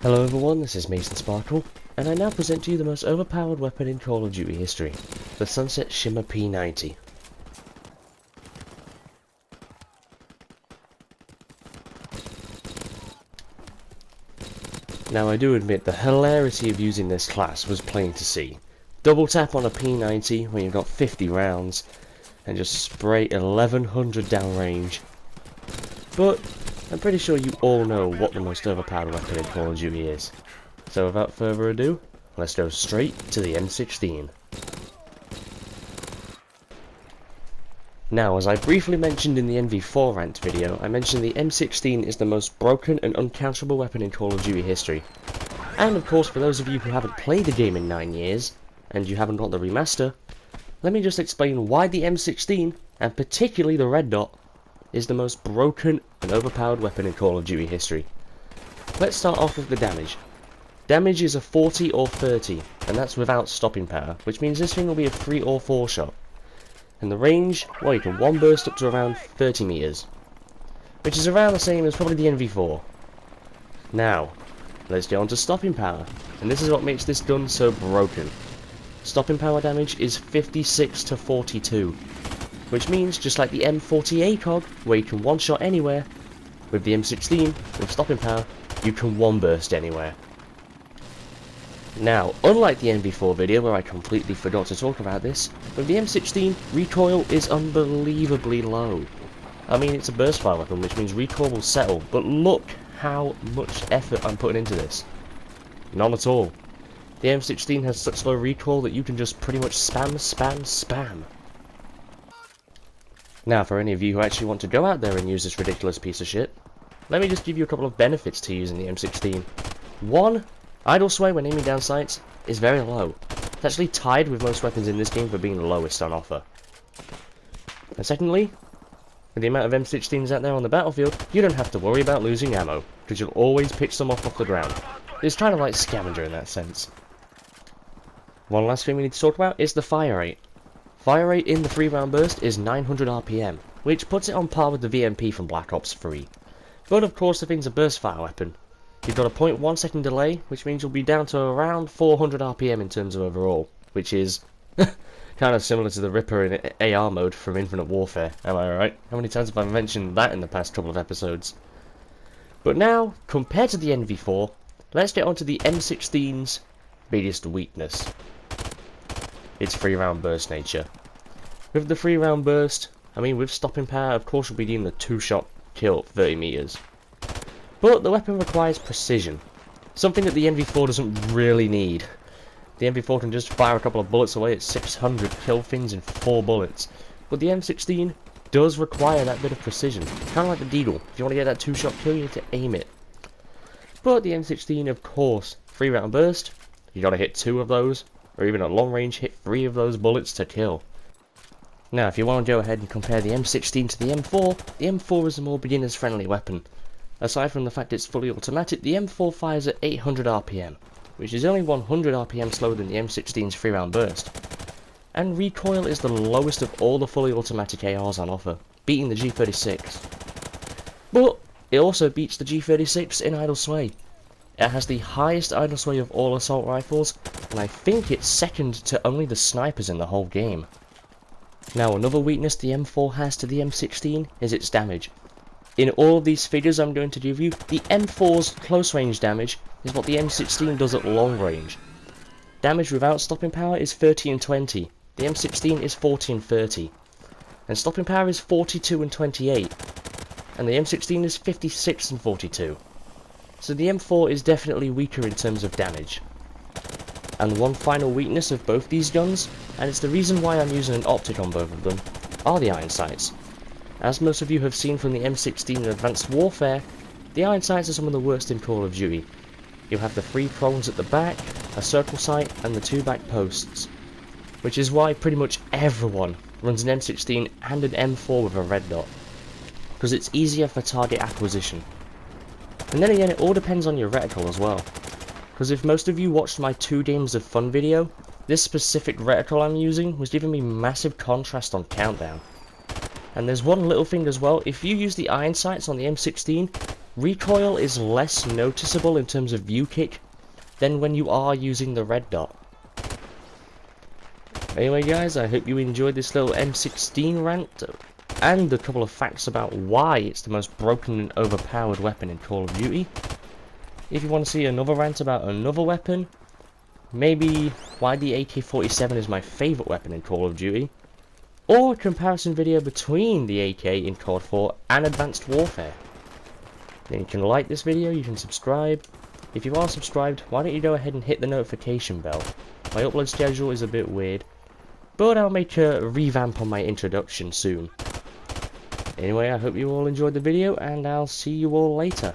Hello everyone, this is Mason Sparkle, and I now present to you the most overpowered weapon in Call of Duty history, the Sunset Shimmer P90. Now I do admit the hilarity of using this class was plain to see. Double tap on a P90 when you've got 50 rounds, and just spray 1100 downrange. But I'm pretty sure you all know what the most overpowered weapon in Call of Duty is. So without further ado, let's go straight to the M16. Now, as I briefly mentioned in the NV4 rant video, I mentioned the M16 is the most broken and uncounterable weapon in Call of Duty history. And of course, for those of you who haven't played the game in 9 years, and you haven't got the remaster, let me just explain why the M16, and particularly the red dot, is the most broken and overpowered weapon in Call of Duty history. Let's start off with the damage. Damage is a 40 or 30, and that's without stopping power, which means this thing will be a 3 or 4 shot. And the range, well, you can one burst up to around 30 meters, which is around the same as probably the NV4. Now, let's get on to stopping power, and this is what makes this gun so broken. Stopping power damage is 56 to 42. Which means, just like the M40 ACOG, where you can one-shot anywhere, with the M16, with stopping power, you can one-burst anywhere. Now, unlike the NV4 video, where I completely forgot to talk about this, with the M16, recoil is unbelievably low. I mean, it's a burst fire weapon, which means recoil will settle, but look how much effort I'm putting into this. None at all. The M16 has such low recoil that you can just pretty much spam. Now, for any of you who actually want to go out there and use this ridiculous piece of shit, let me just give you a couple of benefits to using the M16. One, idle sway when aiming down sights is very low. It's actually tied with most weapons in this game for being the lowest on offer. And secondly, with the amount of M16s out there on the battlefield, you don't have to worry about losing ammo, because you'll always pick some off the ground. It's kind of like scavenger in that sense. One last thing we need to talk about is the fire rate. Fire rate in the 3-round burst is 900 RPM, which puts it on par with the VMP from Black Ops 3. But of course the thing's a burst fire weapon. You've got a 0.1 second delay, which means you'll be down to around 400 RPM in terms of overall, which is kind of similar to the Ripper in AR mode from Infinite Warfare, am I right? How many times have I mentioned that in the past couple of episodes? But now, compared to the NV4, let's get onto the M16's biggest weakness. Its 3-round burst nature. With the 3-round burst, I mean with stopping power, of course you'll be doing the 2-shot kill at 30 meters. But the weapon requires precision, something that the NV4 doesn't really need. The NV4 can just fire a couple of bullets away at 600, kill things in 4 bullets. But the M16 does require that bit of precision, kind of like the Deagle. If you want to get that 2-shot kill, you need to aim it. But the M16, of course, 3-round burst, you gotta hit 2 of those, or even at long range hit 3 of those bullets to kill. Now if you want to go ahead and compare the M16 to the M4 is a more beginners friendly weapon. Aside from the fact it's fully automatic, the M4 fires at 800 RPM, which is only 100 RPM slower than the M16's 3-round burst. And recoil is the lowest of all the fully automatic ARs on offer, beating the G36. But it also beats the G36 in idle sway. It has the highest idle sway of all assault rifles, and I think it's second to only the snipers in the whole game. Now another weakness the M4 has to the M16 is its damage. In all of these figures I'm going to give you, the M4's close range damage is what the M16 does at long range. Damage without stopping power is 30 and 20, the M16 is 40 and 30, and stopping power is 42 and 28, and the M16 is 56 and 42. So the M4 is definitely weaker in terms of damage. And one final weakness of both these guns, and it's the reason why I'm using an optic on both of them, are the iron sights. As most of you have seen from the M16 in Advanced Warfare, the iron sights are some of the worst in Call of Duty. You have the 3 prongs at the back, a circle sight, and the 2 back posts. Which is why pretty much everyone runs an M16 and an M4 with a red dot, because it's easier for target acquisition. And then again, it all depends on your reticle as well. Because if most of you watched my 2 games of fun video, this specific reticle I'm using was giving me massive contrast on countdown. And there's one little thing as well, if you use the iron sights on the M16, recoil is less noticeable in terms of view kick than when you are using the red dot. Anyway guys, I hope you enjoyed this little M16 rant and a couple of facts about why it's the most broken and overpowered weapon in Call of Duty. If you want to see another rant about another weapon, maybe why the AK-47 is my favourite weapon in Call of Duty, or a comparison video between the AK in COD 4 and Advanced Warfare, then you can like this video, you can subscribe. If you are subscribed, why don't you go ahead and hit the notification bell. My upload schedule is a bit weird, but I'll make a revamp on my introduction soon. Anyway, I hope you all enjoyed the video, and I'll see you all later.